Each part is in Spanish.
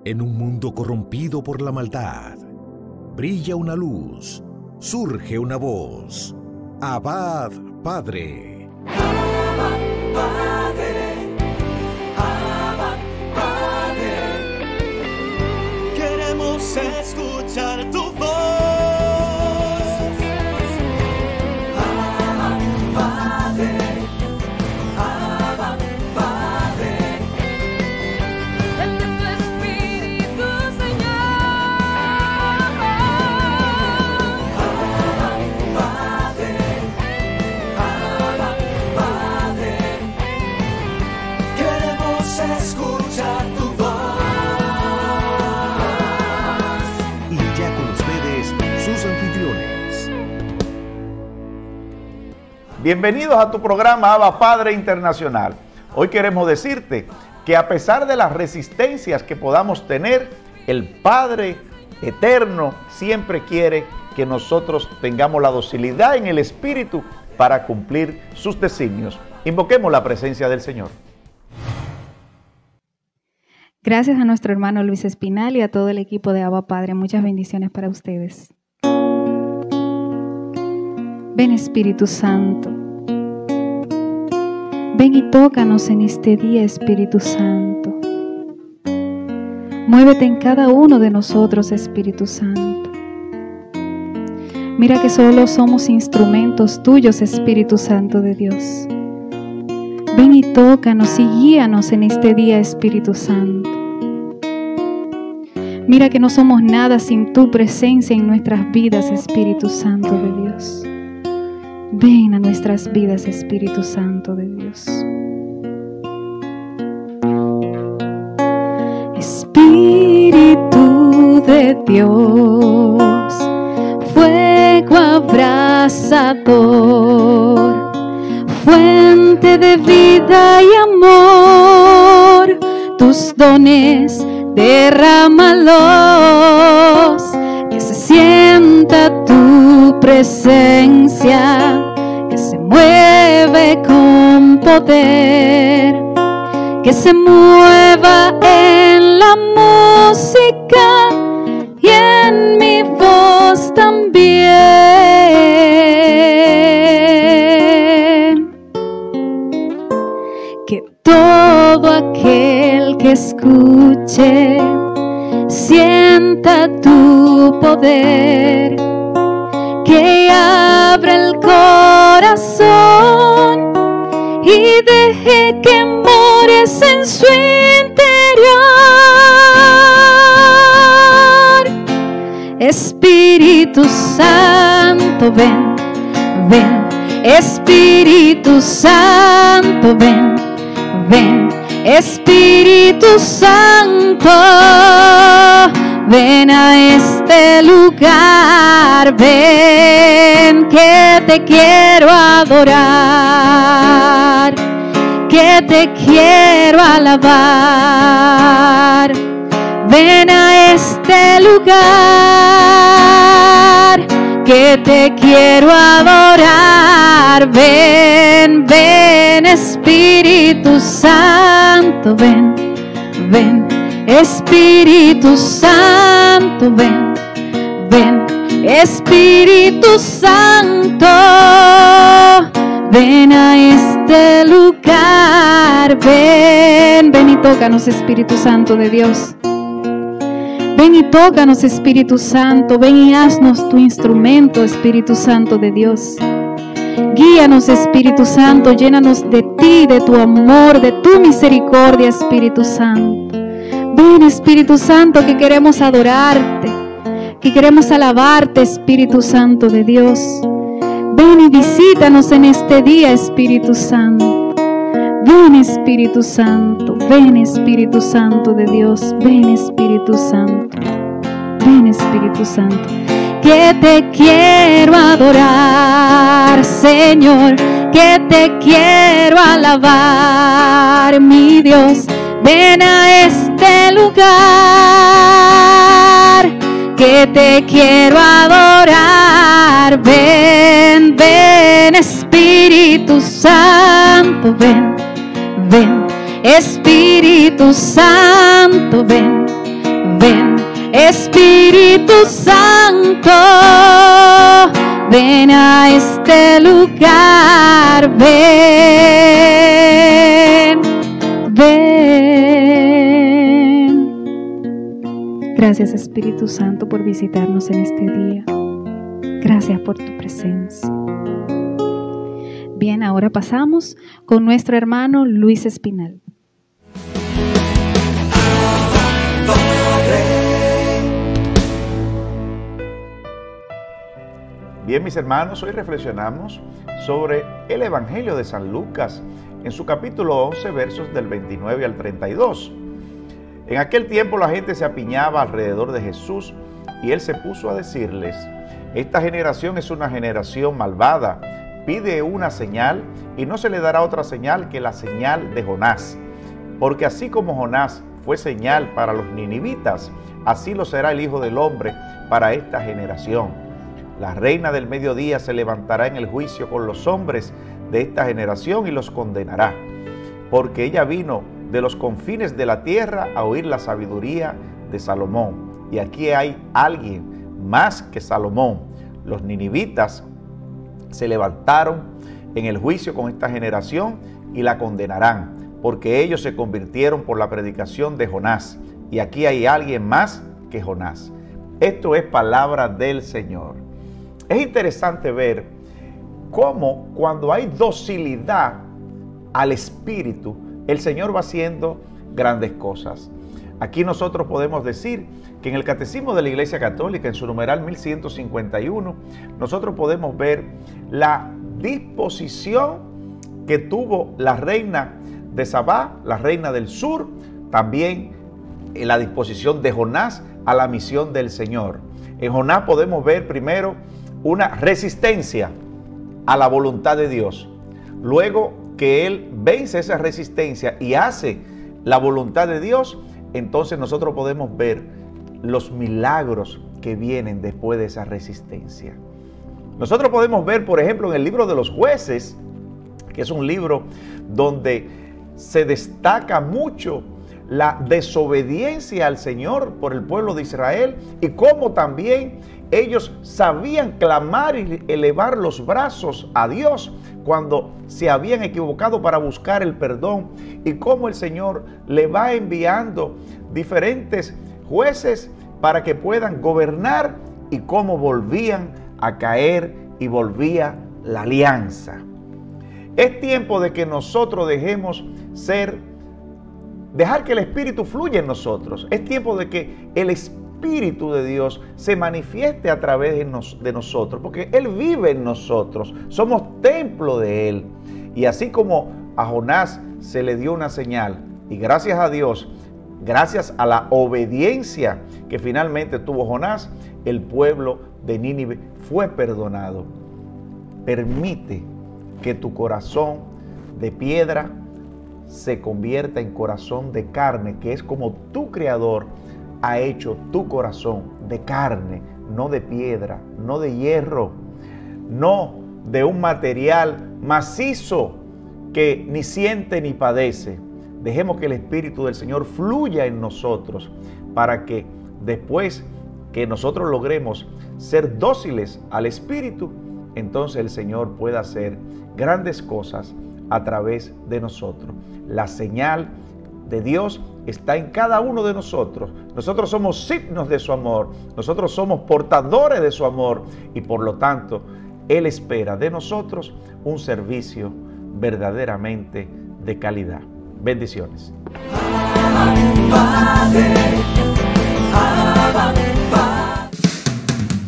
En un mundo corrompido por la maldad, brilla una luz, surge una voz. Abba, Padre. Abba, Padre. Abba, Padre. Queremos escuchar tu voz. Abba, Padre. Abba, Padre. Dame tu espíritu, Señor. Abba, Padre. Abba, Padre. Queremos escuchar tu voz. Y ya con ustedes, sus anfitriones. Bienvenidos a tu programa Abba Padre Internacional. Hoy queremos decirte que a pesar de las resistencias que podamos tener, el Padre Eterno siempre quiere que nosotros tengamos la docilidad en el Espíritu para cumplir sus designios. Invoquemos la presencia del Señor. Gracias a nuestro hermano Luis Espinal y a todo el equipo de Abba Padre. Muchas bendiciones para ustedes. Ven, Espíritu Santo. Ven y tócanos en este día, Espíritu Santo. Muévete en cada uno de nosotros, Espíritu Santo. Mira que solo somos instrumentos tuyos, Espíritu Santo de Dios. Ven y tócanos y guíanos en este día, Espíritu Santo. Mira que no somos nada sin tu presencia en nuestras vidas, Espíritu Santo de Dios. Ven a nuestras vidas, Espíritu Santo de Dios. Espíritu de Dios, fuego abrasador, fuente de vida y amor, tus dones derrámalos, que se sienta tu presencia, que se mueve con poder, que se mueva en la música y en mi voz también. Que todo aquel que escuche sienta tu poder, que abra el corazón y deje que mores en su interior. Espíritu Santo, ven, ven. Espíritu Santo, ven, ven. Espíritu Santo, ven a este lugar, ven, que te quiero adorar, que te quiero alabar. Ven a este lugar, que te quiero adorar. Ven, ven, Espíritu Santo, ven, ven. Espíritu Santo, ven, ven. Espíritu Santo, ven a este lugar. Ven, ven y tócanos, Espíritu Santo de Dios. Ven y tócanos, Espíritu Santo. Ven y haznos tu instrumento, Espíritu Santo de Dios. Guíanos, Espíritu Santo. Llénanos de ti, de tu amor, de tu misericordia, Espíritu Santo. Ven, Espíritu Santo, que queremos adorarte, que queremos alabarte, Espíritu Santo de Dios. Ven y visítanos en este día, Espíritu Santo. Ven, Espíritu Santo, ven, Espíritu Santo de Dios. Ven, Espíritu Santo, ven, Espíritu Santo. Que te quiero adorar, Señor, que te quiero alabar, mi Dios. Ven a este lugar, que te quiero adorar. Ven, ven, Espíritu Santo, ven, ven. Espíritu Santo, ven, Santo, ven a este lugar, ven, ven. Gracias, Espíritu Santo, por visitarnos en este día. Gracias por tu presencia. Bien, ahora pasamos con nuestro hermano Luis Espinal. Bien, mis hermanos, hoy reflexionamos sobre el Evangelio de San Lucas en su capítulo 11, versos del 29 al 32. En aquel tiempo la gente se apiñaba alrededor de Jesús y él se puso a decirles: esta generación es una generación malvada, pide una señal y no se le dará otra señal que la señal de Jonás. Porque así como Jonás fue señal para los ninivitas, así lo será el Hijo del Hombre para esta generación. La reina del mediodía se levantará en el juicio con los hombres de esta generación y los condenará, porque ella vino de los confines de la tierra a oír la sabiduría de Salomón. Y aquí hay alguien más que Salomón. Los ninivitas se levantaron en el juicio con esta generación y la condenarán, porque ellos se convirtieron por la predicación de Jonás. Y aquí hay alguien más que Jonás. Esto es palabra del Señor. Es interesante ver cómo cuando hay docilidad al Espíritu, el Señor va haciendo grandes cosas. Aquí nosotros podemos decir que en el Catecismo de la Iglesia Católica, en su numeral 1151, nosotros podemos ver la disposición que tuvo la reina de Sabá, la reina del sur, también la disposición de Jonás a la misión del Señor. En Jonás podemos ver primero una resistencia a la voluntad de Dios. Luego que él vence esa resistencia y hace la voluntad de Dios, entonces nosotros podemos ver los milagros que vienen después de esa resistencia. Nosotros podemos ver, por ejemplo, en el libro de los Jueces, que es un libro donde se destaca mucho la desobediencia al Señor por el pueblo de Israel y cómo también ellos sabían clamar y elevar los brazos a Dios cuando se habían equivocado para buscar el perdón, y cómo el Señor le va enviando diferentes jueces para que puedan gobernar, y cómo volvían a caer y volvía la alianza. Es tiempo de que nosotros dejar que el Espíritu fluya en nosotros. Es tiempo de que el Espíritu de Dios se manifieste a través de nosotros, porque Él vive en nosotros, somos templo de Él. Y así como a Jonás se le dio una señal, y gracias a Dios, gracias a la obediencia que finalmente tuvo Jonás, el pueblo de Nínive fue perdonado. Permite que tu corazón de piedra se convierta en corazón de carne, que es como tu Creador ha hecho tu corazón, de carne, no de piedra, no de hierro, no de un material macizo que ni siente ni padece. Dejemos que el Espíritu del Señor fluya en nosotros para que después que nosotros logremos ser dóciles al Espíritu, entonces el Señor pueda hacer grandes cosas a través de nosotros. La señal de Dios está en cada uno de nosotros. Nosotros somos signos de su amor, nosotros somos portadores de su amor, y por lo tanto Él espera de nosotros un servicio verdaderamente de calidad. Bendiciones.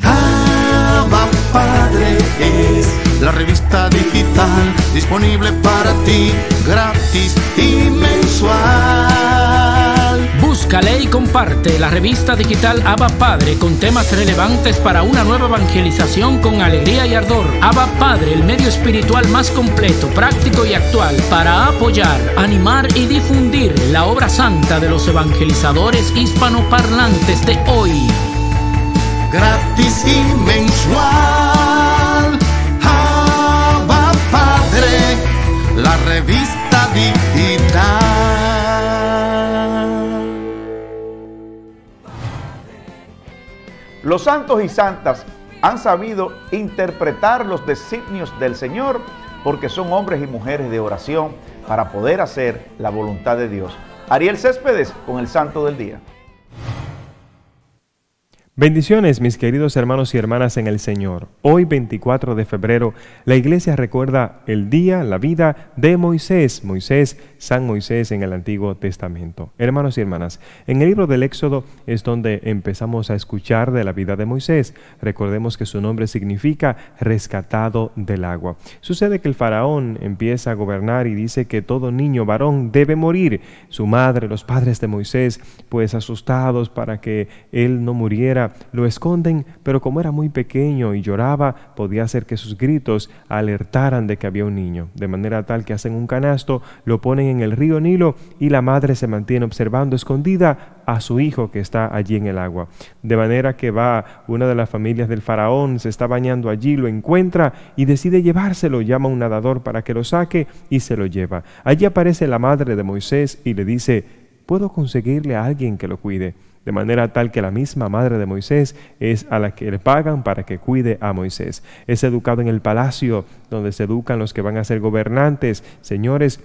Abba Padre es la revista digital disponible para ti, gratis y mensual. Búscale y comparte la revista digital Abba Padre con temas relevantes para una nueva evangelización con alegría y ardor. Abba Padre, el medio espiritual más completo, práctico y actual para apoyar, animar y difundir la obra santa de los evangelizadores hispanoparlantes de hoy. Gratis y mensual. Abba Padre, la revista digital. Los santos y santas han sabido interpretar los designios del Señor porque son hombres y mujeres de oración para poder hacer la voluntad de Dios. Ariel Céspedes con el Santo del Día. Bendiciones, mis queridos hermanos y hermanas en el Señor. Hoy, 24 de febrero, la Iglesia recuerda el día, la vida de Moisés, San Moisés en el Antiguo Testamento. Hermanos y hermanas, en el libro del Éxodo es donde empezamos a escuchar de la vida de Moisés. Recordemos que su nombre significa rescatado del agua. Sucede que el faraón empieza a gobernar y dice que todo niño varón debe morir. Su madre, los padres de Moisés, pues asustados para que él no muriera, lo esconden, pero como era muy pequeño y lloraba, podía hacer que sus gritos alertaran de que había un niño, de manera tal que hacen un canasto, lo ponen en el río Nilo y la madre se mantiene observando escondida a su hijo que está allí en el agua. De manera que va una de las familias del faraón, se está bañando allí, lo encuentra y decide llevárselo, llama a un nadador para que lo saque y se lo lleva. Allí aparece la madre de Moisés y le dice: ¿puedo conseguirle a alguien que lo cuide? De manera tal que la misma madre de Moisés es a la que le pagan para que cuide a Moisés. Es educado en el palacio donde se educan los que van a ser gobernantes, señores,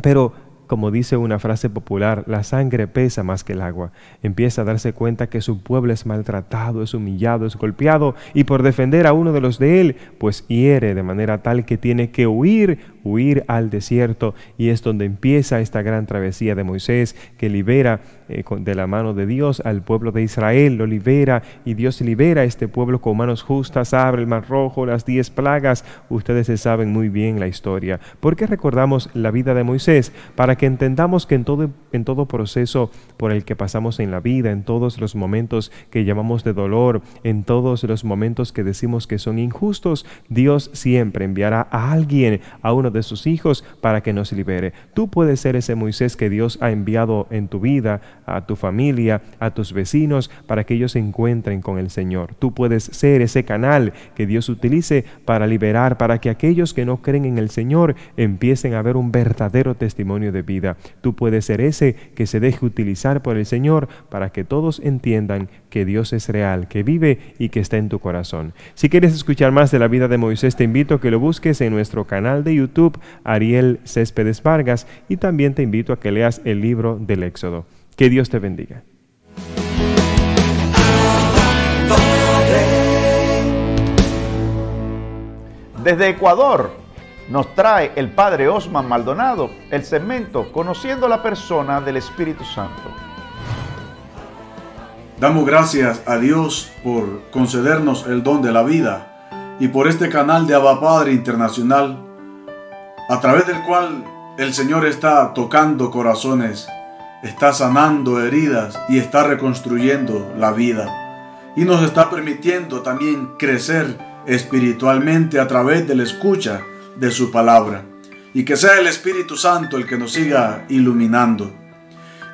pero como dice una frase popular, la sangre pesa más que el agua. Empieza a darse cuenta que su pueblo es maltratado, es humillado, es golpeado, y por defender a uno de los de él, pues hiere de manera tal que tiene que huir al desierto, y es donde empieza esta gran travesía de Moisés, que libera de la mano de Dios al pueblo de Israel, lo libera, y Dios libera a este pueblo con manos justas, abre el mar rojo, las 10 plagas. Ustedes se saben muy bien la historia. ¿Por qué recordamos la vida de Moisés? Para que entendamos que en todo proceso por el que pasamos en la vida, en todos los momentos que llamamos de dolor, en todos los momentos que decimos que son injustos, Dios siempre enviará a alguien, a uno de sus hijos, para que nos libere. Tú puedes ser ese Moisés que Dios ha enviado en tu vida, a tu familia, a tus vecinos, para que ellos se encuentren con el Señor. Tú puedes ser ese canal que Dios utilice para liberar, para que aquellos que no creen en el Señor empiecen a ver un verdadero testimonio de vida. Tú puedes ser ese que se deje utilizar por el Señor para que todos entiendan que Dios es real, que vive y que está en tu corazón. Si quieres escuchar más de la vida de Moisés, te invito a que lo busques en nuestro canal de YouTube, Ariel Céspedes Vargas, y también te invito a que leas el libro del Éxodo. Que Dios te bendiga. Desde Ecuador nos trae el Padre Osman Maldonado el segmento Conociendo la Persona del Espíritu Santo. Damos gracias a Dios por concedernos el don de la vida y por este canal de Abba Padre Internacional, a través del cual el Señor está tocando corazones, está sanando heridas y está reconstruyendo la vida. Y nos está permitiendo también crecer espiritualmente a través de la escucha de su palabra. Y que sea el Espíritu Santo el que nos siga iluminando.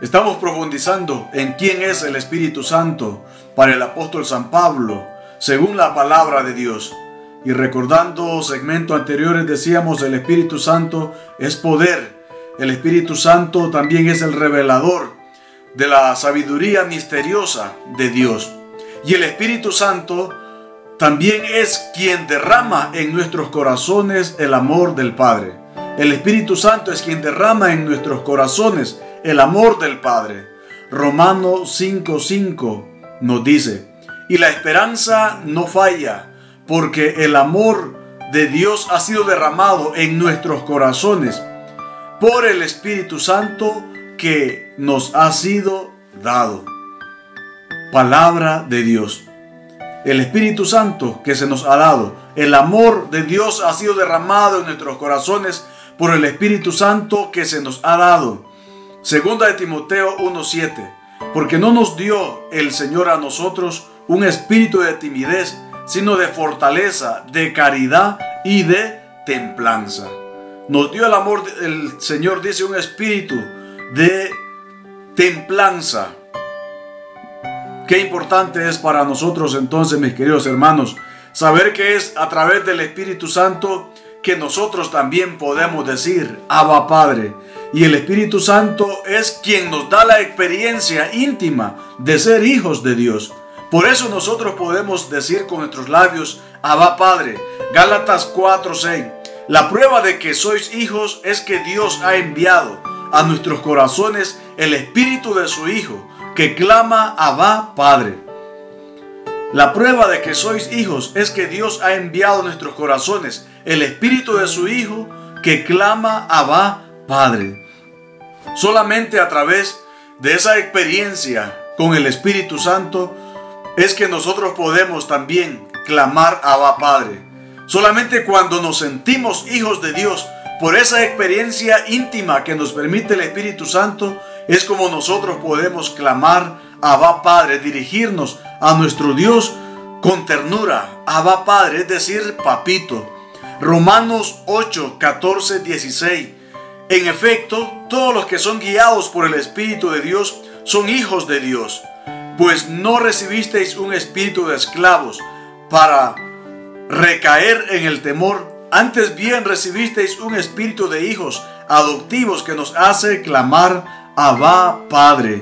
Estamos profundizando en quién es el Espíritu Santo para el apóstol San Pablo, según la palabra de Dios. Y recordando segmentos anteriores decíamos, el Espíritu Santo es poder. El Espíritu Santo también es el revelador de la sabiduría misteriosa de Dios. Y el Espíritu Santo también es quien derrama en nuestros corazones el amor del Padre. El Espíritu Santo es quien derrama en nuestros corazones el amor del Padre. Romanos 5:5 nos dice: y la esperanza no falla, porque el amor de Dios ha sido derramado en nuestros corazones por el Espíritu Santo que nos ha sido dado. Palabra de Dios. El Espíritu Santo que se nos ha dado, el amor de Dios ha sido derramado en nuestros corazones por el Espíritu Santo que se nos ha dado. Segunda de Timoteo 1:7. Porque no nos dio el Señor a nosotros un espíritu de timidez, sino de fortaleza, de caridad y de templanza. Nos dio el amor del Señor, dice, un espíritu de templanza. Qué importante es para nosotros entonces, mis queridos hermanos, saber que es a través del Espíritu Santo que nosotros también podemos decir Abba Padre. Y el Espíritu Santo es quien nos da la experiencia íntima de ser hijos de Dios. Por eso nosotros podemos decir con nuestros labios, Abba Padre. Gálatas 4:6. La prueba de que sois hijos es que Dios ha enviado a nuestros corazones el Espíritu de su Hijo, que clama Abba Padre. La prueba de que sois hijos es que Dios ha enviado a nuestros corazones el Espíritu de su Hijo, que clama Abba Padre. Solamente a través de esa experiencia con el Espíritu Santo es que nosotros podemos también clamar Abba Padre. Solamente cuando nos sentimos hijos de Dios, por esa experiencia íntima que nos permite el Espíritu Santo, es como nosotros podemos clamar Abba Padre, dirigirnos a nuestro Dios con ternura. Abba Padre, es decir, papito. Romanos 8, 14, 16. En efecto, todos los que son guiados por el Espíritu de Dios son hijos de Dios. Pues no recibisteis un espíritu de esclavos para recaer en el temor. Antes bien recibisteis un espíritu de hijos adoptivos que nos hace clamar Abba Padre.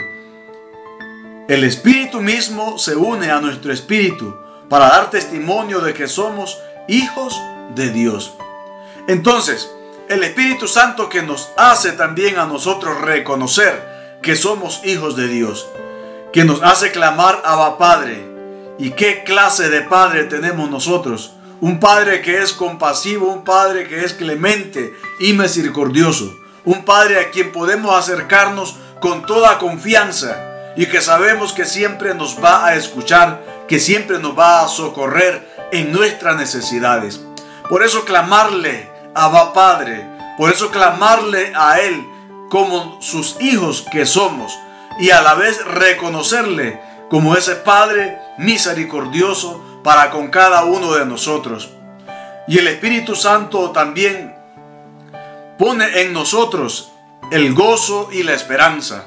El Espíritu mismo se une a nuestro espíritu para dar testimonio de que somos hijos de Dios. Entonces, el Espíritu Santo que nos hace también a nosotros reconocer que somos hijos de Dios, que nos hace clamar Abba Padre. ¿Y qué clase de Padre tenemos nosotros? Un Padre que es compasivo, un Padre que es clemente y misericordioso, un Padre a quien podemos acercarnos con toda confianza y que sabemos que siempre nos va a escuchar, que siempre nos va a socorrer en nuestras necesidades. Por eso clamarle Abba Padre, por eso clamarle a Él como sus hijos que somos y a la vez reconocerle como ese Padre misericordioso para con cada uno de nosotros. Y el Espíritu Santo también pone en nosotros el gozo y la esperanza.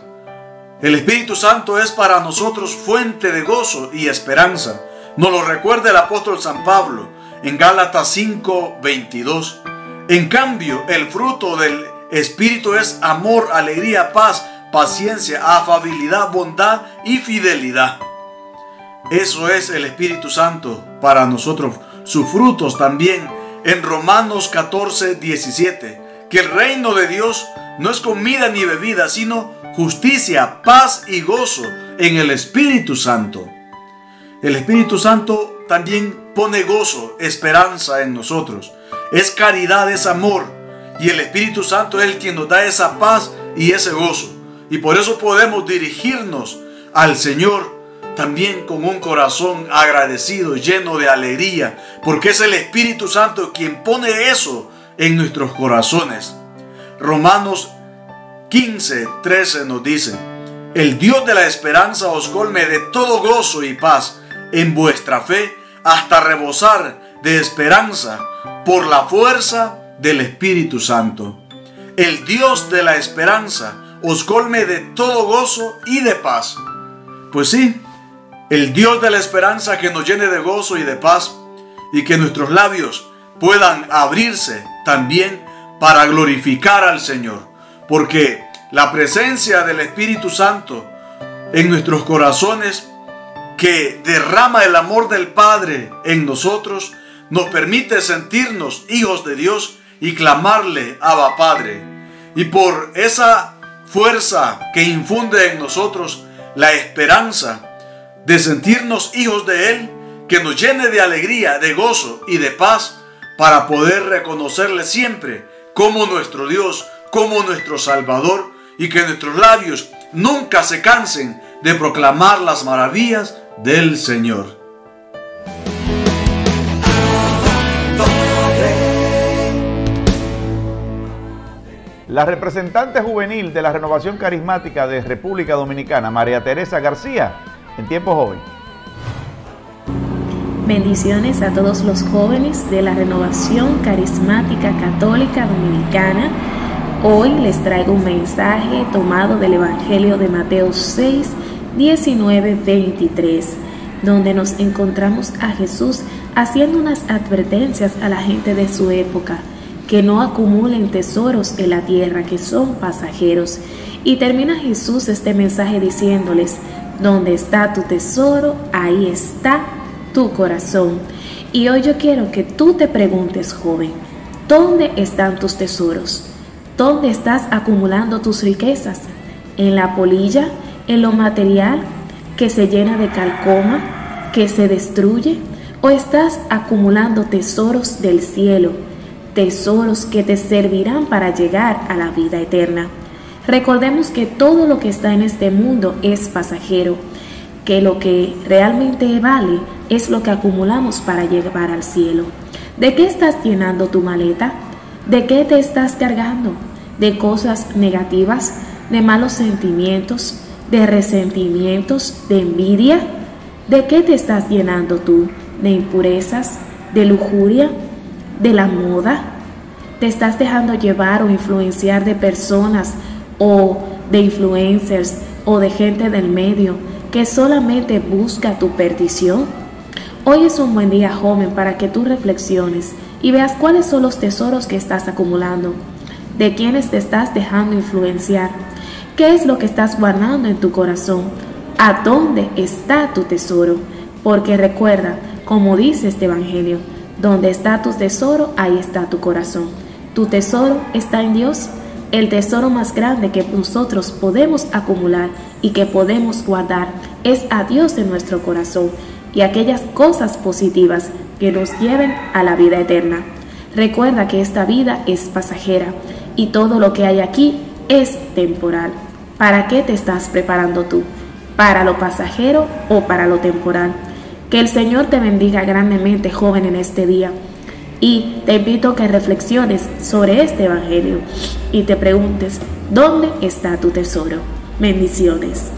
El Espíritu Santo es para nosotros fuente de gozo y esperanza. Nos lo recuerda el apóstol San Pablo en Gálatas 5:22. En cambio, el fruto del Espíritu es amor, alegría, paz, paciencia, afabilidad, bondad y fidelidad. Eso es el Espíritu Santo para nosotros. Sus frutos también en Romanos 14:17. Que el reino de Dios no es comida ni bebida, sino justicia, paz y gozo en el Espíritu Santo. El Espíritu Santo también pone gozo, esperanza en nosotros. Es caridad, es amor. Y el Espíritu Santo es el quien nos da esa paz y ese gozo. Y por eso podemos dirigirnos al Señor también con un corazón agradecido, lleno de alegría, porque es el Espíritu Santo quien pone eso en nuestros corazones. Romanos 15:13 nos dice: el Dios de la esperanza os colme de todo gozo y paz en vuestra fe, hasta rebosar de esperanza por la fuerza del Espíritu Santo. El Dios de la esperanza os colme de todo gozo y de paz. Pues sí, el Dios de la esperanza que nos llene de gozo y de paz, y que nuestros labios puedan abrirse también para glorificar al Señor, porque la presencia del Espíritu Santo en nuestros corazones, que derrama el amor del Padre en nosotros, nos permite sentirnos hijos de Dios y clamarle Abba Padre. Y por esa fuerza que infunde en nosotros la esperanza de sentirnos hijos de Él, que nos llene de alegría, de gozo y de paz, para poder reconocerle siempre como nuestro Dios, como nuestro Salvador, y que nuestros labios nunca se cansen de proclamar las maravillas del Señor. La representante juvenil de la Renovación Carismática de República Dominicana, María Teresa García, en Tiempo Joven. Bendiciones a todos los jóvenes de la Renovación Carismática Católica Dominicana. Hoy les traigo un mensaje tomado del Evangelio de Mateo 6, 19, 23, donde nos encontramos a Jesús haciendo unas advertencias a la gente de su época, que no acumulen tesoros en la tierra, que son pasajeros. Y termina Jesús este mensaje diciéndoles: Donde está tu tesoro, ahí está tu corazón. Y hoy yo quiero que tú te preguntes, joven, ¿dónde están tus tesoros? ¿Dónde estás acumulando tus riquezas? ¿En la polilla? ¿En lo material que se llena de calcoma, que se destruye? ¿O estás acumulando tesoros del cielo? Tesoros que te servirán para llegar a la vida eterna. Recordemos que todo lo que está en este mundo es pasajero, que lo que realmente vale es lo que acumulamos para llegar al cielo. ¿De qué estás llenando tu maleta? ¿De qué te estás cargando? ¿De cosas negativas? ¿De malos sentimientos? ¿De resentimientos? ¿De envidia? ¿De qué te estás llenando tú? ¿De impurezas? ¿De lujuria? ¿De la moda? ¿Te estás dejando llevar o influenciar de personas o de influencers o de gente del medio que solamente busca tu perdición? Hoy es un buen día, joven, para que tú reflexiones y veas cuáles son los tesoros que estás acumulando, de quiénes te estás dejando influenciar, qué es lo que estás guardando en tu corazón, a dónde está tu tesoro. Porque recuerda, como dice este evangelio, donde está tu tesoro, ahí está tu corazón. Tu tesoro está en Dios. El tesoro más grande que nosotros podemos acumular y que podemos guardar es a Dios en nuestro corazón y aquellas cosas positivas que nos lleven a la vida eterna. Recuerda que esta vida es pasajera y todo lo que hay aquí es temporal. ¿Para qué te estás preparando tú? ¿Para lo pasajero o para lo temporal? Que el Señor te bendiga grandemente, joven, en este día. Y te invito a que reflexiones sobre este evangelio y te preguntes, ¿dónde está tu tesoro? Bendiciones.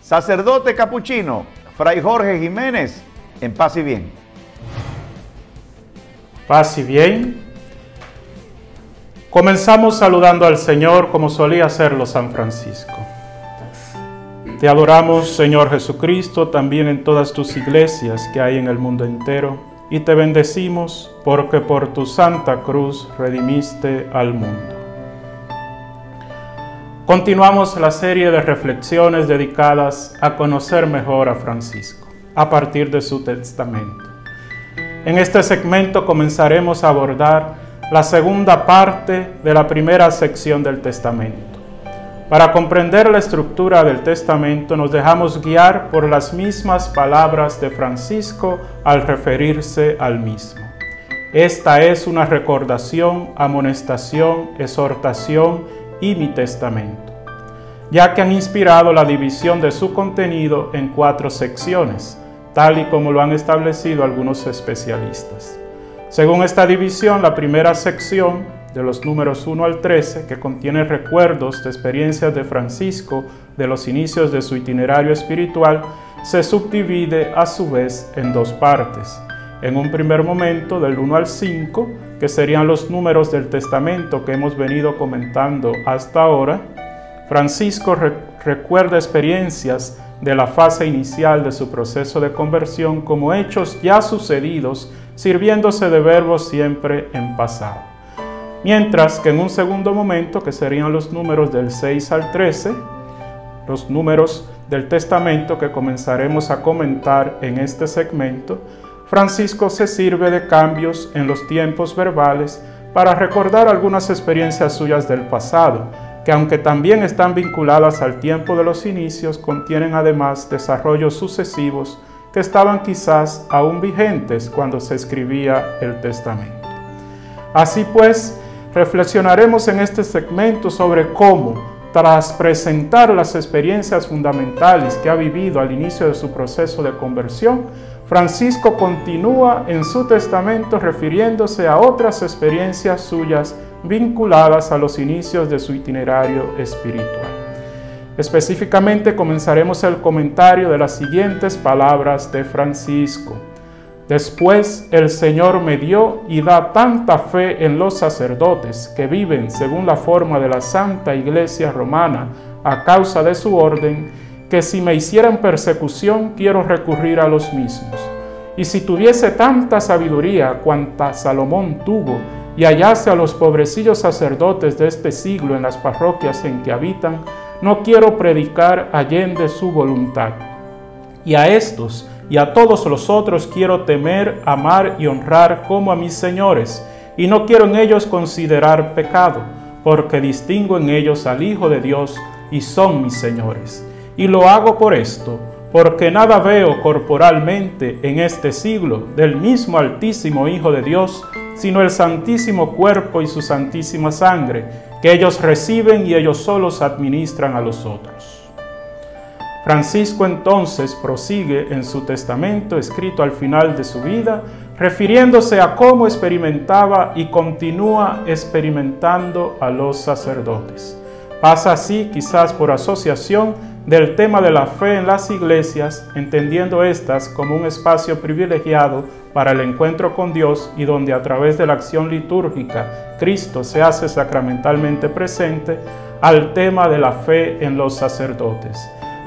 Sacerdote capuchino, Fray Jorge Jiménez, en paz y bien. Paz y bien. Comenzamos saludando al Señor como solía hacerlo San Francisco. Te adoramos, Señor Jesucristo, también en todas tus iglesias que hay en el mundo entero, y te bendecimos porque por tu santa cruz redimiste al mundo. Continuamos la serie de reflexiones dedicadas a conocer mejor a Francisco, a partir de su testamento. En este segmento comenzaremos a abordar la segunda parte de la primera sección del testamento. Para comprender la estructura del testamento nos dejamos guiar por las mismas palabras de Francisco al referirse al mismo. Esta es una recordación, amonestación, exhortación y mi testamento, ya que han inspirado la división de su contenido en 4 secciones, tal y como lo han establecido algunos especialistas. Según esta división, la primera sección, de los números 1 al 13, que contiene recuerdos de experiencias de Francisco de los inicios de su itinerario espiritual, se subdivide a su vez en 2 partes. En un primer momento, del 1 al 5, que serían los números del testamento que hemos venido comentando hasta ahora, Francisco recuerda experiencias de la fase inicial de su proceso de conversión como hechos ya sucedidos, sirviéndose de verbos siempre en pasado. Mientras que en un segundo momento, que serían los números del 6 al 13, los números del testamento que comenzaremos a comentar en este segmento, Francisco se sirve de cambios en los tiempos verbales para recordar algunas experiencias suyas del pasado, que aunque también están vinculadas al tiempo de los inicios, contienen además desarrollos sucesivos que estaban quizás aún vigentes cuando se escribía el testamento. Así pues, reflexionaremos en este segmento sobre cómo, tras presentar las experiencias fundamentales que ha vivido al inicio de su proceso de conversión, Francisco continúa en su testamento refiriéndose a otras experiencias suyas vinculadas a los inicios de su itinerario espiritual. Específicamente comenzaremos el comentario de las siguientes palabras de Francisco. Después el Señor me dio y da tanta fe en los sacerdotes que viven según la forma de la Santa Iglesia Romana a causa de su orden, que si me hicieran persecución quiero recurrir a los mismos. Y si tuviese tanta sabiduría cuanta Salomón tuvo, y hallase a los pobrecillos sacerdotes de este siglo en las parroquias en que habitan, no quiero predicar allende su voluntad. Y a estos y a todos los otros quiero temer, amar y honrar como a mis señores, y no quiero en ellos considerar pecado, porque distingo en ellos al Hijo de Dios y son mis señores. Y lo hago por esto, porque nada veo corporalmente en este siglo del mismo Altísimo Hijo de Dios, sino el santísimo cuerpo y su santísima sangre, que ellos reciben y ellos solos administran a los otros. Francisco entonces prosigue en su testamento escrito al final de su vida, refiriéndose a cómo experimentaba y continúa experimentando a los sacerdotes. Pasa así, quizás por asociación, del tema de la fe en las iglesias, entendiendo estas como un espacio privilegiado para el encuentro con Dios y donde a través de la acción litúrgica Cristo se hace sacramentalmente presente, al tema de la fe en los sacerdotes,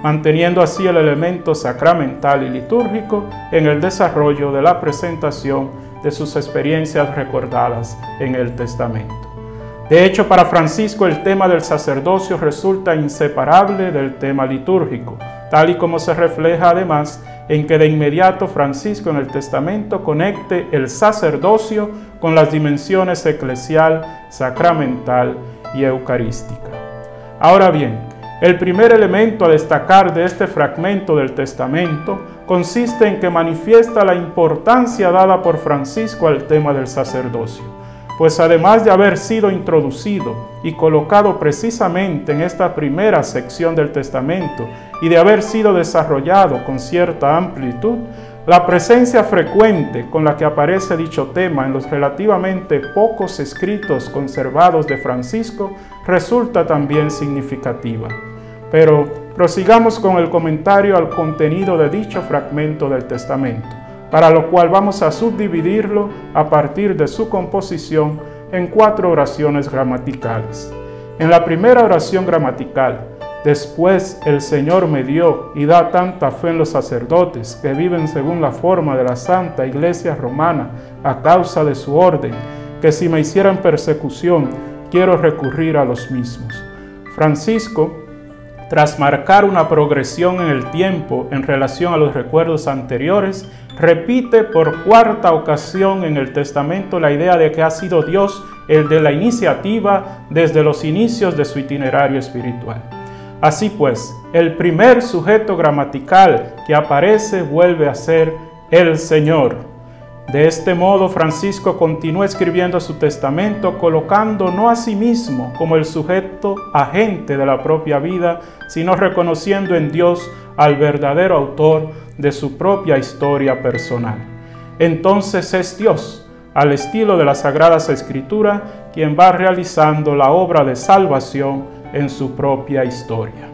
manteniendo así el elemento sacramental y litúrgico en el desarrollo de la presentación de sus experiencias recordadas en el testamento. De hecho, para Francisco el tema del sacerdocio resulta inseparable del tema litúrgico, tal y como se refleja además en que de inmediato Francisco en el testamento conecte el sacerdocio con las dimensiones eclesial, sacramental y eucarística. Ahora bien, el primer elemento a destacar de este fragmento del testamento consiste en que manifiesta la importancia dada por Francisco al tema del sacerdocio, pues además de haber sido introducido y colocado precisamente en esta primera sección del testamento y de haber sido desarrollado con cierta amplitud, la presencia frecuente con la que aparece dicho tema en los relativamente pocos escritos conservados de Francisco resulta también significativa. Pero prosigamos con el comentario al contenido de dicho fragmento del testamento, para lo cual vamos a subdividirlo a partir de su composición en 4 oraciones gramaticales. En la primera oración gramatical, después el Señor me dio y da tanta fe en los sacerdotes que viven según la forma de la Santa Iglesia Romana a causa de su orden, que si me hicieran persecución, quiero recurrir a los mismos. Francisco, tras marcar una progresión en el tiempo en relación a los recuerdos anteriores, repite por 4ª ocasión en el testamento la idea de que ha sido Dios el de la iniciativa desde los inicios de su itinerario espiritual. Así pues, el primer sujeto gramatical que aparece vuelve a ser el Señor. De este modo, Francisco continúa escribiendo su testamento colocando no a sí mismo como el sujeto agente de la propia vida, sino reconociendo en Dios al verdadero autor de su propia historia personal. Entonces es Dios, al estilo de las Sagradas Escrituras, quien va realizando la obra de salvación en su propia historia.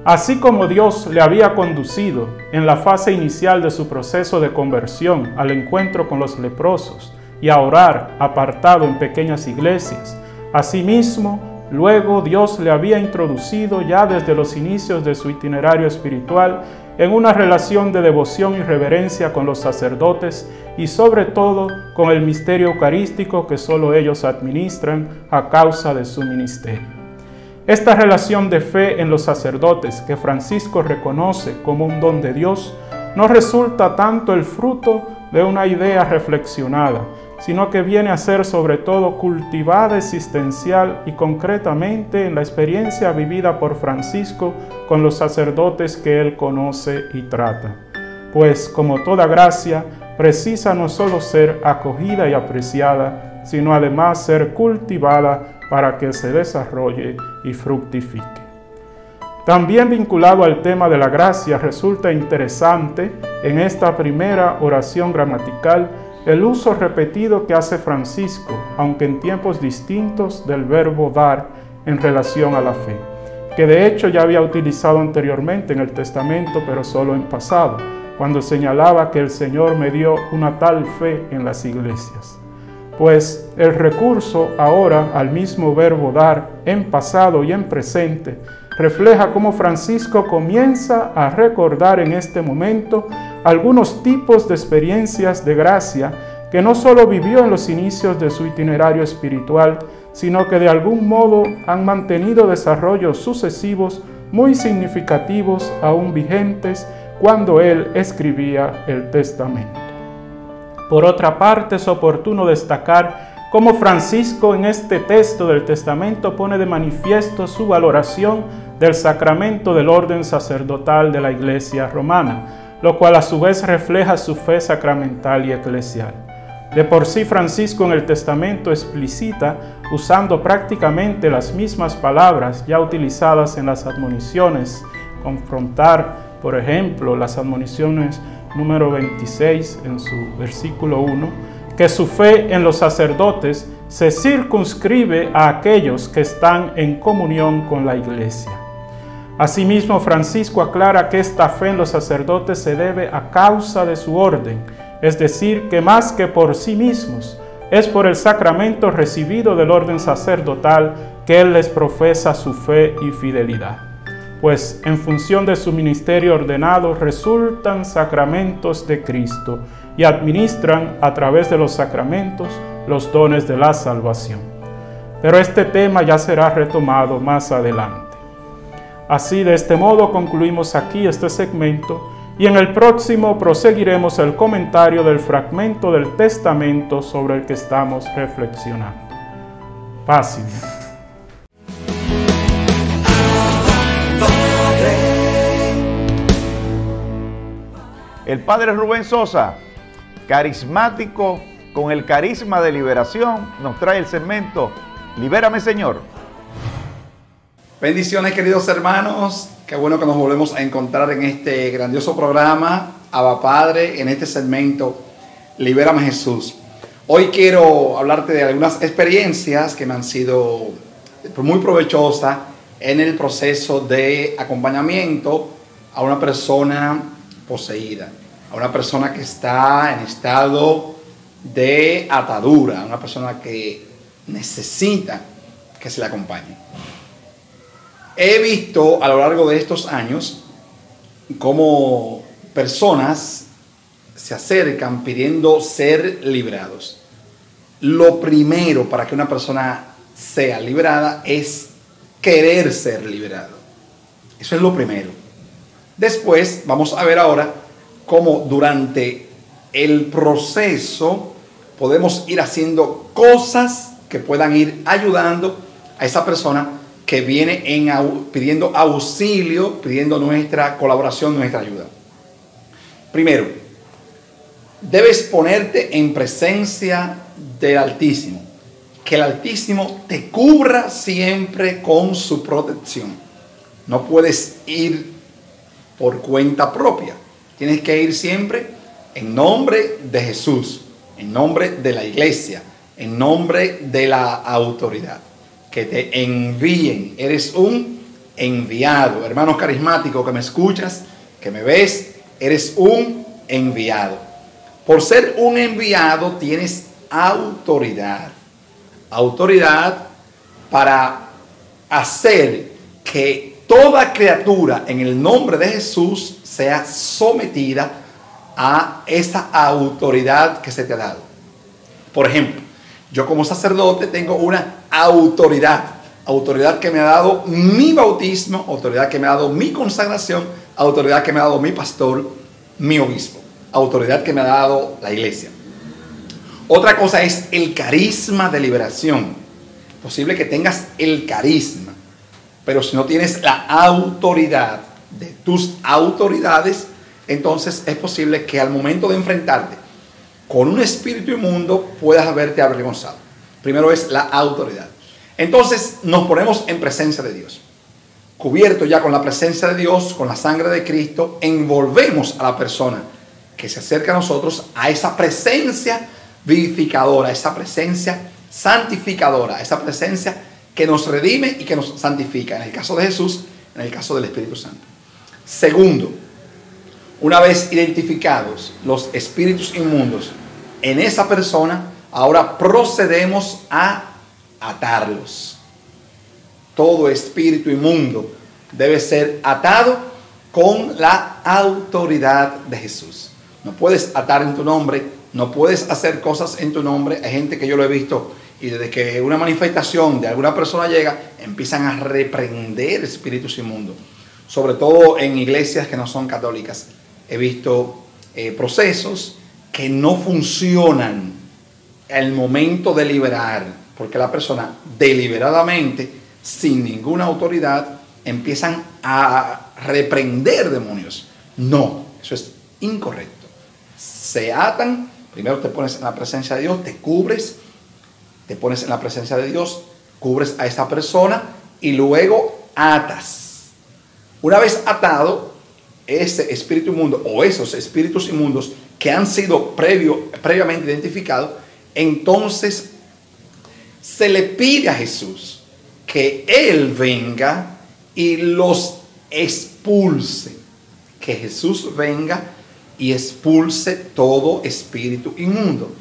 Así como Dios le había conducido en la fase inicial de su proceso de conversión al encuentro con los leprosos y a orar apartado en pequeñas iglesias, asimismo, luego Dios le había introducido ya desde los inicios de su itinerario espiritual en una relación de devoción y reverencia con los sacerdotes y sobre todo con el misterio eucarístico que solo ellos administran a causa de su ministerio. Esta relación de fe en los sacerdotes que Francisco reconoce como un don de Dios no resulta tanto el fruto de una idea reflexionada, sino que viene a ser sobre todo cultivada existencial y concretamente en la experiencia vivida por Francisco con los sacerdotes que él conoce y trata. Pues, como toda gracia, precisa no solo ser acogida y apreciada, sino además ser cultivada para que se desarrolle y fructifique. También vinculado al tema de la gracia resulta interesante en esta primera oración gramatical el uso repetido que hace Francisco, aunque en tiempos distintos, del verbo dar en relación a la fe, que de hecho ya había utilizado anteriormente en el testamento, pero solo en pasado, cuando señalaba que el Señor me dio una tal fe en las iglesias. Pues el recurso ahora al mismo verbo dar en pasado y en presente refleja cómo Francisco comienza a recordar en este momento algunos tipos de experiencias de gracia que no solo vivió en los inicios de su itinerario espiritual, sino que de algún modo han mantenido desarrollos sucesivos muy significativos, aún vigentes, cuando él escribía el testamento. Por otra parte, es oportuno destacar cómo Francisco en este texto del testamento pone de manifiesto su valoración del sacramento del orden sacerdotal de la Iglesia romana, lo cual a su vez refleja su fe sacramental y eclesial. De por sí, Francisco en el testamento explicita, usando prácticamente las mismas palabras ya utilizadas en las admoniciones, confrontar, por ejemplo, las admoniciones número 26 en su versículo 1, que su fe en los sacerdotes se circunscribe a aquellos que están en comunión con la Iglesia. Asimismo, Francisco aclara que esta fe en los sacerdotes se debe a causa de su orden, es decir, que más que por sí mismos, es por el sacramento recibido del orden sacerdotal que él les profesa su fe y fidelidad. Pues en función de su ministerio ordenado resultan sacramentos de Cristo y administran a través de los sacramentos los dones de la salvación. Pero este tema ya será retomado más adelante. Así, de este modo concluimos aquí este segmento y en el próximo proseguiremos el comentario del fragmento del testamento sobre el que estamos reflexionando. Paz y bien. El padre Rubén Sosa, carismático con el carisma de liberación, nos trae el segmento Libérame, Señor. Bendiciones, queridos hermanos. Qué bueno que nos volvemos a encontrar en este grandioso programa, Abba Padre, en este segmento Libérame, Jesús. Hoy quiero hablarte de algunas experiencias que me han sido muy provechosas en el proceso de acompañamiento a una persona poseída, a una persona que está en estado de atadura, a una persona que necesita que se le acompañe. He visto a lo largo de estos años cómo personas se acercan pidiendo ser liberados. Lo primero para que una persona sea liberada es querer ser liberado. Eso es lo primero. Después vamos a ver ahora cómo durante el proceso podemos ir haciendo cosas que puedan ir ayudando a esa persona que viene pidiendo auxilio, pidiendo nuestra colaboración, nuestra ayuda. Primero, debes ponerte en presencia del Altísimo. Que el Altísimo te cubra siempre con su protección. No puedes ir por cuenta propia. Tienes que ir siempre en nombre de Jesús, en nombre de la iglesia, en nombre de la autoridad. Que te envíen. Eres un enviado. Hermanos carismáticos que me escuchas, que me ves, eres un enviado. Por ser un enviado tienes autoridad. Autoridad para hacer que toda criatura en el nombre de Jesús sea sometida a esa autoridad que se te ha dado. Por ejemplo, yo como sacerdote tengo una autoridad que me ha dado mi bautismo, autoridad que me ha dado mi consagración, autoridad que me ha dado mi pastor, mi obispo, autoridad que me ha dado la iglesia. Otra cosa es el carisma de liberación. Posible que tengas el carisma, pero si no tienes la autoridad de tus autoridades, entonces es posible que al momento de enfrentarte con un espíritu inmundo puedas haberte avergonzado. Primero es la autoridad. Entonces nos ponemos en presencia de Dios. Cubierto ya con la presencia de Dios, con la sangre de Cristo, envolvemos a la persona que se acerca a nosotros a esa presencia vivificadora, esa presencia santificadora, esa presencia que nos redime y que nos santifica. En el caso de Jesús, en el caso del Espíritu Santo. Segundo, una vez identificados los espíritus inmundos en esa persona, ahora procedemos a atarlos. Todo espíritu inmundo debe ser atado con la autoridad de Jesús. No puedes atar en tu nombre No puedes hacer cosas en tu nombre. Hay gente que yo lo he visto y desde que una manifestación de alguna persona llega, empiezan a reprender espíritus inmundos. Sobre todo en iglesias que no son católicas. He visto procesos que no funcionan al momento de liberar, porque la persona deliberadamente, sin ninguna autoridad, empiezan a reprender demonios. No, eso es incorrecto. Se atan, primero te pones en la presencia de Dios, te cubres, te pones en la presencia de Dios, cubres a esa persona y luego atas. Una vez atado, ese espíritu inmundo o esos espíritus inmundos que han sido previamente identificados, entonces se le pide a Jesús que Él venga y los expulse. Que Jesús venga y expulse todo espíritu inmundo.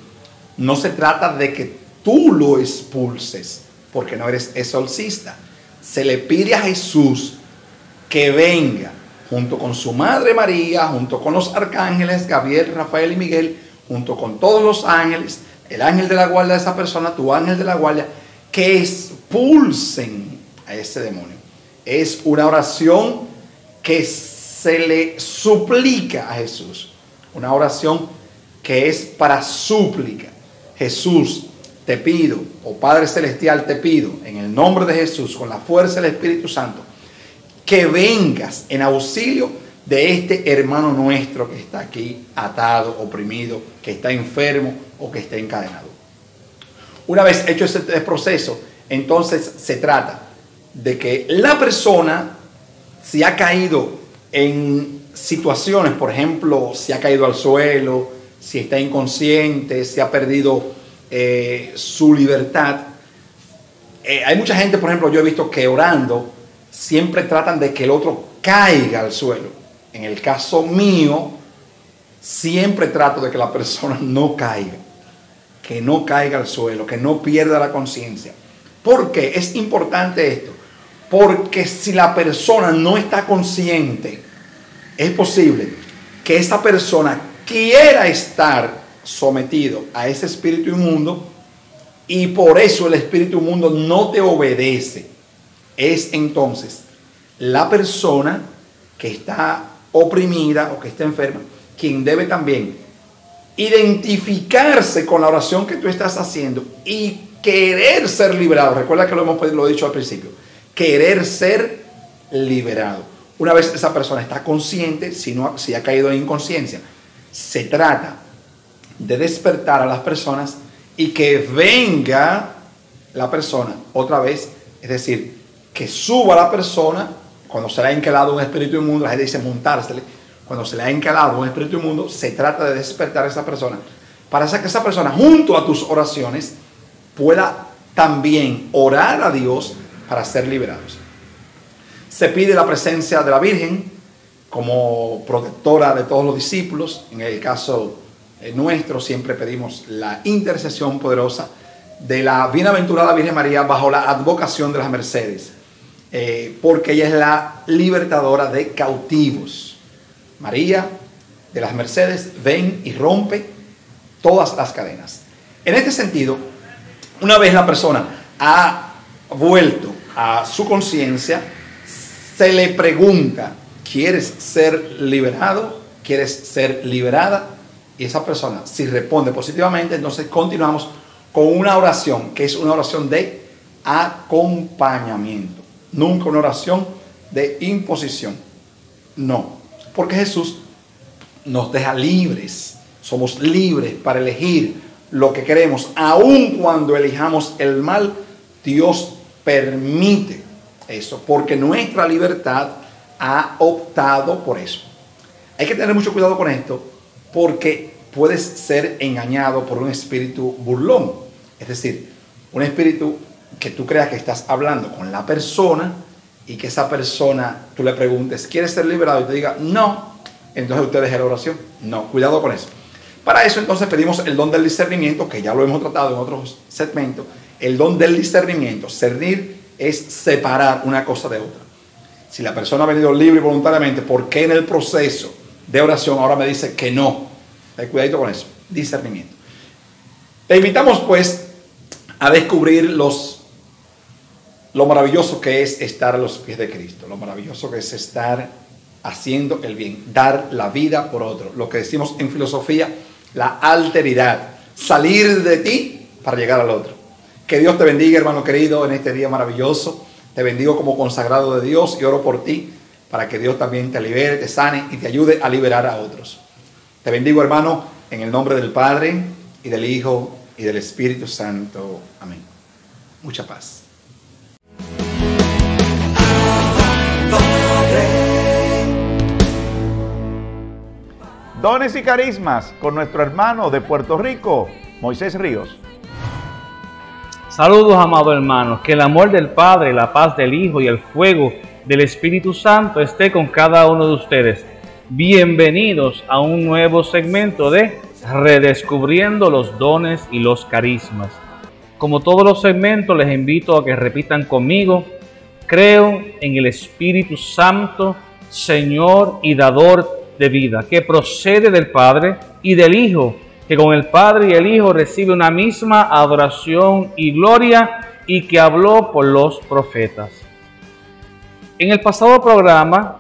No se trata de que tú lo expulses, porque no eres exorcista. Se le pide a Jesús que venga junto con su madre María, junto con los arcángeles Gabriel, Rafael y Miguel, junto con todos los ángeles, el ángel de la guardia de esa persona, tu ángel de la guardia, que expulsen a ese demonio. Es una oración que se le suplica a Jesús, una oración que es para súplica. Jesús, te pido, oh Padre Celestial, te pido, en el nombre de Jesús, con la fuerza del Espíritu Santo, que vengas en auxilio de este hermano nuestro que está aquí atado, oprimido, que está enfermo o que está encadenado. Una vez hecho ese proceso, entonces se trata de que la persona, si ha caído en situaciones, por ejemplo, si ha caído al suelo, si está inconsciente, si ha perdido su libertad. Hay mucha gente, por ejemplo, yo he visto que orando siempre tratan de que el otro caiga al suelo. En el caso mío, siempre trato de que la persona no caiga, que no caiga al suelo, que no pierda la conciencia. ¿Por qué? Es importante esto. Porque si la persona no está consciente, es posible que esa persona quiera estar sometido a ese espíritu inmundo y por eso el espíritu inmundo no te obedece. Es entonces la persona que está oprimida o que está enferma quien debe también identificarse con la oración que tú estás haciendo y querer ser liberado. Recuerda que lo he dicho al principio. Querer ser liberado. Una vez esa persona está consciente, si ha caído en inconsciencia, se trata de despertar a las personas y que venga la persona otra vez, es decir, que suba la persona. Cuando se le ha encalado un espíritu inmundo, la gente dice montársele. Cuando se le ha encalado un espíritu inmundo, se trata de despertar a esa persona para que esa persona, junto a tus oraciones, pueda también orar a Dios para ser liberados. Se pide la presencia de la Virgen como protectora de todos los discípulos. En el caso nuestro, siempre pedimos la intercesión poderosa de la bienaventurada Virgen María bajo la advocación de las Mercedes, porque ella es la libertadora de cautivos. María de las Mercedes ven y rompe todas las cadenas. En este sentido, una vez la persona ha vuelto a su conciencia, se le pregunta: ¿quieres ser liberado? ¿Quieres ser liberada? Y esa persona, si responde positivamente, entonces continuamos con una oración, que es una oración de acompañamiento. Nunca una oración de imposición. No, porque Jesús nos deja libres. Somos libres para elegir lo que queremos. Aun cuando elijamos el mal, Dios permite eso, porque nuestra libertad ha optado por eso. Hay que tener mucho cuidado con esto, porque puedes ser engañado por un espíritu burlón. Es decir, un espíritu que tú creas que estás hablando con la persona y que esa persona, tú le preguntes: ¿quieres ser liberado? Y te diga: no. Entonces usted deja la oración. No, cuidado con eso. Para eso entonces pedimos el don del discernimiento, que ya lo hemos tratado en otros segmentos. El don del discernimiento. Discernir es separar una cosa de otra. Si la persona ha venido libre y voluntariamente, ¿por qué en el proceso de oración ahora me dice que no? Cuidadito con eso. discernimiento. Te invitamos pues a descubrir lo maravilloso que es estar a los pies de Cristo, lo maravilloso que es estar haciendo el bien, dar la vida por otro, lo que decimos en filosofía, la alteridad, salir de ti para llegar al otro. Que Dios te bendiga, hermano querido, en este día maravilloso. Te bendigo como consagrado de Dios y oro por ti para que Dios también te libere, te sane y te ayude a liberar a otros. Te bendigo, hermano, en el nombre del Padre y del Hijo y del Espíritu Santo. Amén. Mucha paz. Dones y carismas con nuestro hermano de Puerto Rico, Moisés Ríos. Saludos, amados hermanos, que el amor del Padre, la paz del Hijo y el fuego del Espíritu Santo esté con cada uno de ustedes. Bienvenidos a un nuevo segmento de Redescubriendo los dones y los carismas. Como todos los segmentos, les invito a que repitan conmigo: creo en el Espíritu Santo, Señor y dador de vida, que procede del Padre y del Hijo, que con el Padre y el Hijo recibe una misma adoración y gloria, y que habló por los profetas. En el pasado programa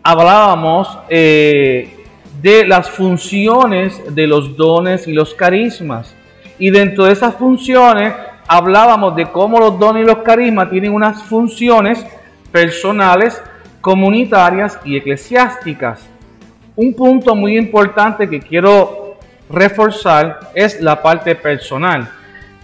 hablábamos de las funciones de los dones y los carismas, y dentro de esas funciones hablábamos de cómo los dones y los carismas tienen unas funciones personales, comunitarias y eclesiásticas. Un punto muy importante que quiero reforzar es la parte personal.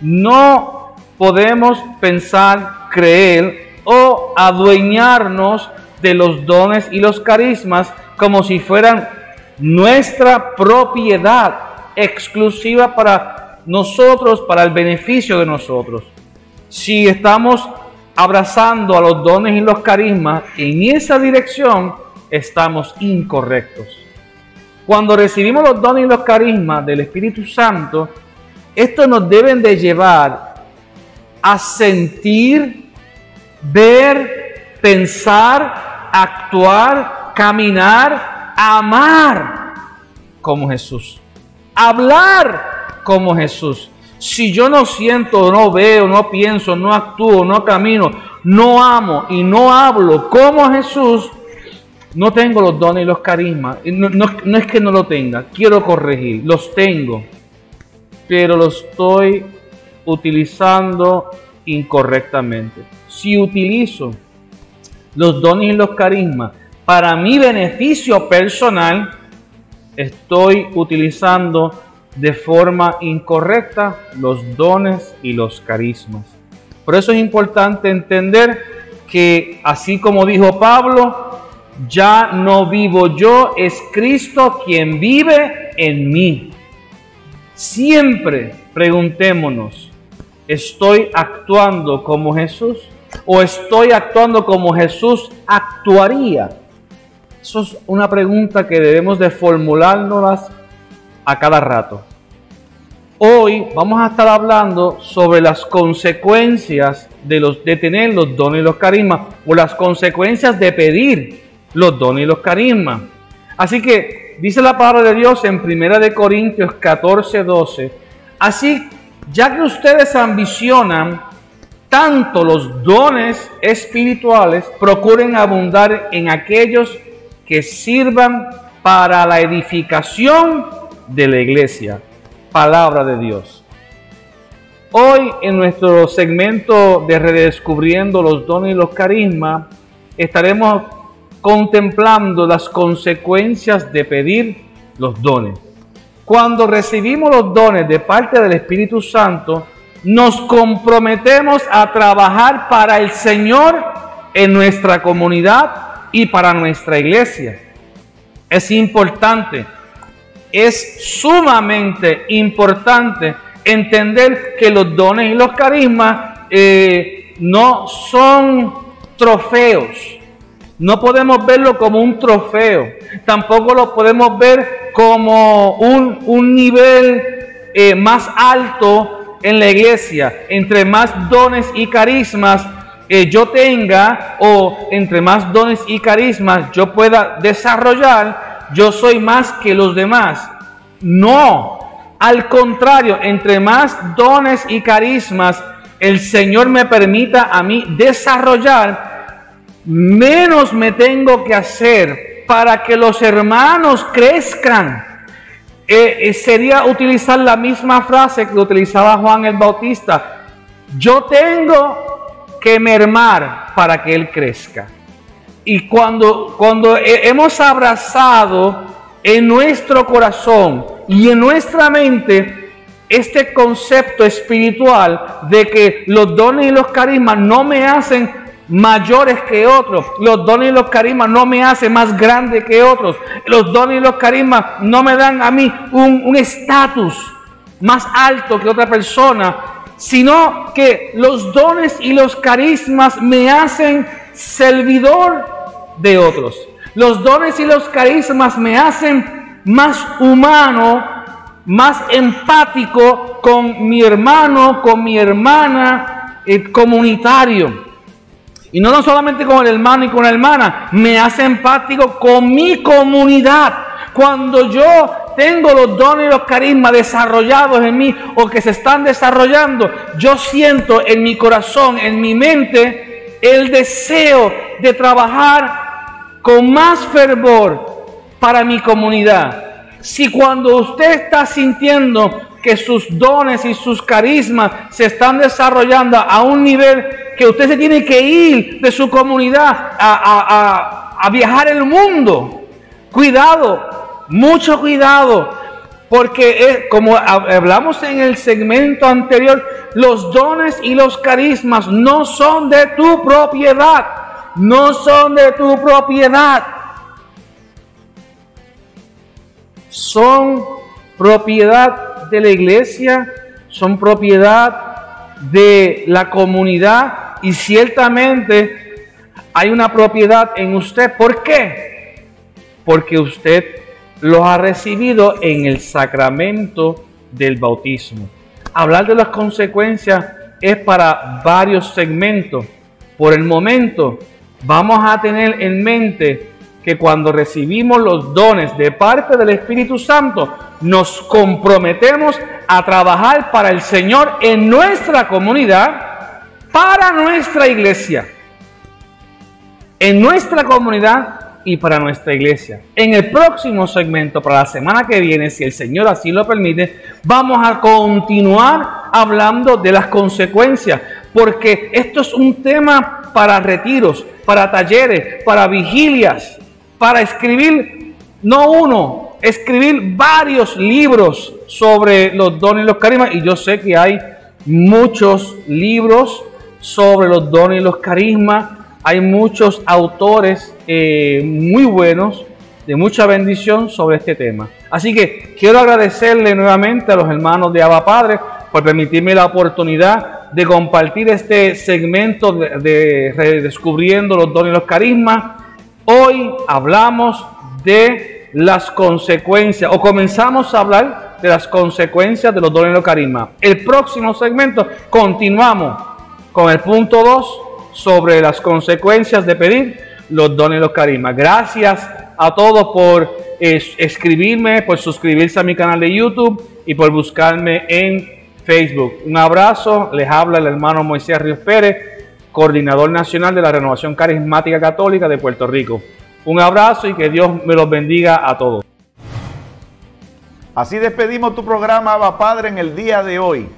No podemos pensar, creer o adueñarnos de los dones y los carismas como si fueran nuestra propiedad exclusiva para nosotros, para el beneficio de nosotros. Si estamos abrazando a los dones y los carismas en esa dirección, estamos incorrectos. Cuando recibimos los dones y los carismas del Espíritu Santo, estos nos deben de llevar a sentir, ver, pensar, actuar, caminar, amar como Jesús, hablar como Jesús. Si yo no siento, no veo, no pienso, no actúo, no camino, no amo y no hablo como Jesús, no tengo los dones y los carismas. No es que no lo tenga, quiero corregir, los tengo, pero los estoy utilizando incorrectamente. Si utilizo los dones y los carismas para mi beneficio personal, estoy utilizando de forma incorrecta los dones y los carismas. Por eso es importante entender que, así como dijo Pablo, ya no vivo yo, es Cristo quien vive en mí. Siempre preguntémonos, ¿estoy actuando como Jesús? ¿O estoy actuando como Jesús actuaría? Eso es una pregunta que debemos de formulárnoslas a cada rato. Hoy vamos a estar hablando sobre las consecuencias de tener los dones y los carismas, o las consecuencias de pedir los dones y los carismas. Así que dice la palabra de Dios en 1 Corintios 14:12: así, ya que ustedes ambicionan tanto los dones espirituales, procuren abundar en aquellos que sirvan para la edificación de la iglesia. Palabra de Dios. Hoy, en nuestro segmento de Redescubriendo los dones y los carismas, estaremos contemplando las consecuencias de pedir los dones. Cuando recibimos los dones de parte del Espíritu Santo, nos comprometemos a trabajar para el Señor en nuestra comunidad y para nuestra iglesia. Es importante, es sumamente importante entender que los dones y los carismas no son trofeos. No podemos verlo como un trofeo. Tampoco lo podemos ver como un nivel más alto en la iglesia. Entre más dones y carismas yo tenga, o entre más dones y carismas yo pueda desarrollar, yo soy más que los demás. No, Al contrario, entre más dones y carismas el Señor me permita a mí desarrollar, menos me tengo que hacer para que los hermanos crezcan. Sería utilizar la misma frase que utilizaba Juan el Bautista. Yo tengo que mermar para que Él crezca. Y cuando hemos abrazado en nuestro corazón y en nuestra mente este concepto espiritual de que los dones y los carismas no me hacen mayores que otros, los dones y los carismas no me hacen más grande que otros, los dones y los carismas no me dan a mí un estatus más alto que otra persona, sino que los dones y los carismas me hacen servidor de otros. Los dones y los carismas me hacen más humano, más empático con mi hermano, con mi hermana, comunitario. Y no solamente con el hermano y con la hermana, me hace empático con mi comunidad. Cuando yo tengo los dones y los carismas desarrollados en mí o que se están desarrollando, yo siento en mi corazón, en mi mente, el deseo de trabajar con más fervor para mi comunidad. Si cuando usted está sintiendo que sus dones y sus carismas se están desarrollando a un nivel que usted se tiene que ir de su comunidad a viajar el mundo, cuidado, mucho cuidado, porque como hablamos en el segmento anterior, los dones y los carismas no son de tu propiedad, no son de tu propiedad, son propiedad de la iglesia, son propiedad de la comunidad y ciertamente hay una propiedad en usted. ¿Por qué? Porque usted los ha recibido en el sacramento del bautismo. Hablar de las consecuencias es para varios segmentos. Por el momento vamos a tener en mente que cuando recibimos los dones de parte del Espíritu Santo, nos comprometemos a trabajar para el Señor en nuestra comunidad, para nuestra iglesia, en nuestra comunidad y para nuestra iglesia. En el próximo segmento, para la semana que viene, si el Señor así lo permite, vamos a continuar hablando de las consecuencias, porque esto es un tema para retiros, para talleres, para vigilias, para escribir, no uno, escribir varios libros sobre los dones y los carismas. Y yo sé que hay muchos libros sobre los dones y los carismas. Hay muchos autores muy buenos, de mucha bendición sobre este tema. Así que quiero agradecerle nuevamente a los hermanos de Abba Padre por permitirme la oportunidad de compartir este segmento de redescubriendo los dones y los carismas. Hoy hablamos de las consecuencias, o comenzamos a hablar de las consecuencias de los dones y los carismas. El próximo segmento continuamos con el punto 2 sobre las consecuencias de pedir los dones y los carismas. Gracias a todos por escribirme, por suscribirse a mi canal de YouTube y por buscarme en Facebook. Un abrazo, les habla el hermano Moisés Ríos Pérez, coordinador nacional de la Renovación Carismática Católica de Puerto Rico. Un abrazo y que Dios me los bendiga a todos. Así despedimos tu programa Abba Padre en el día de hoy.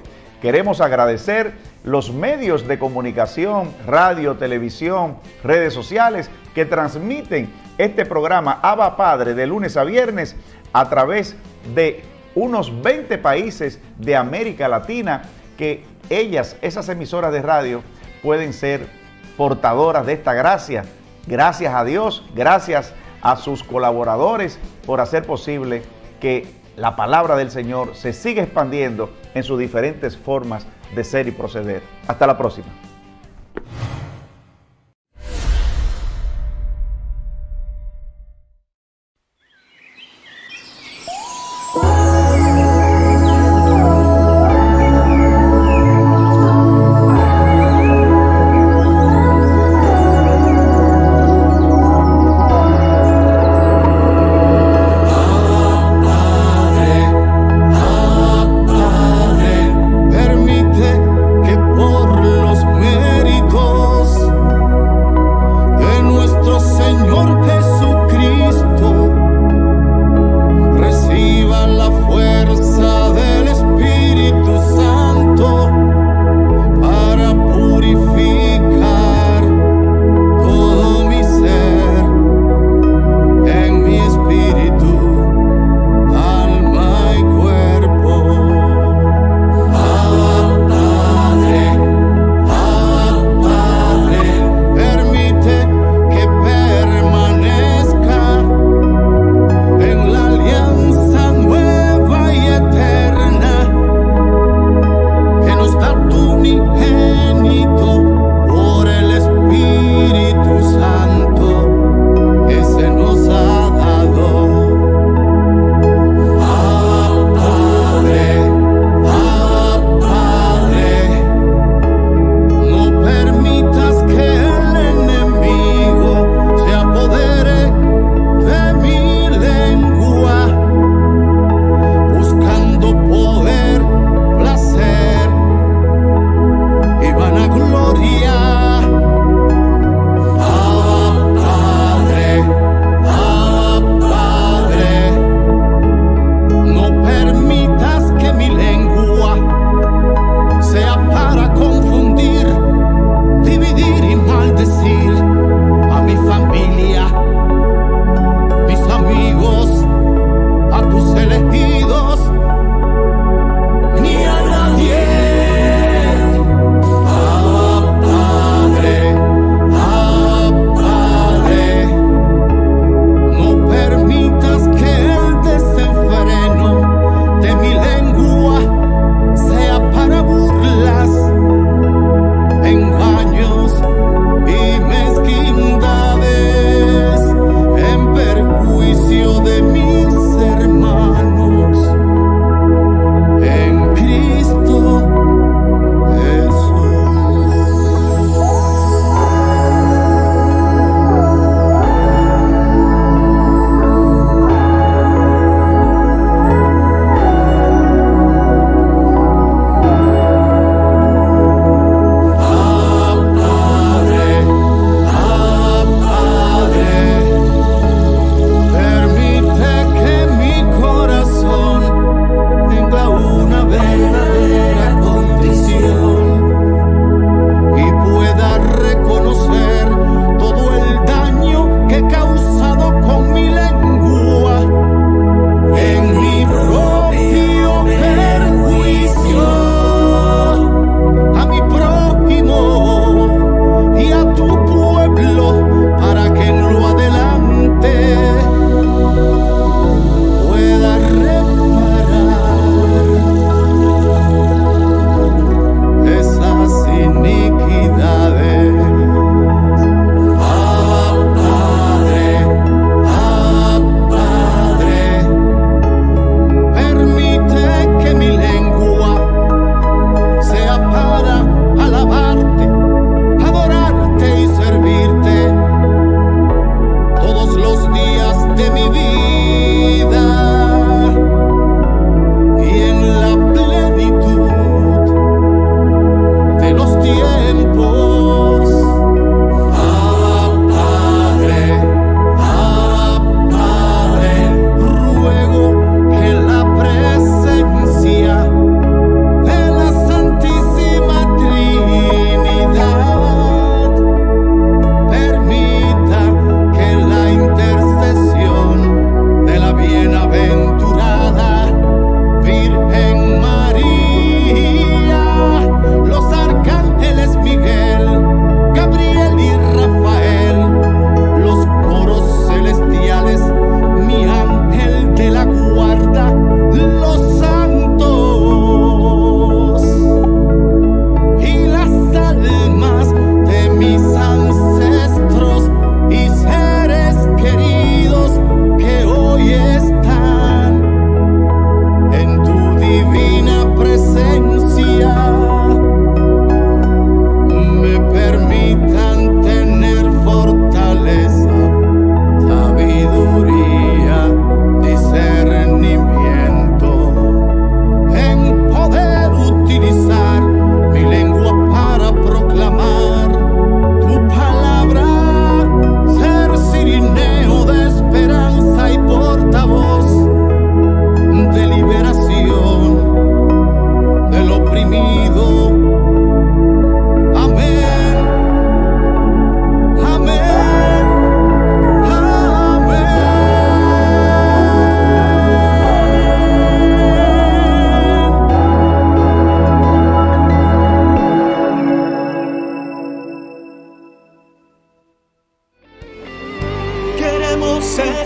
Queremos agradecer los medios de comunicación, radio, televisión, redes sociales que transmiten este programa Abba Padre de lunes a viernes a través de unos 20 países de América Latina, que esas emisoras de radio pueden ser portadoras de esta gracia. Gracias a Dios, gracias a sus colaboradores por hacer posible que la palabra del Señor se siga expandiendo en sus diferentes formas de ser y proceder. Hasta la próxima.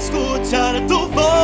escuchar tu voz.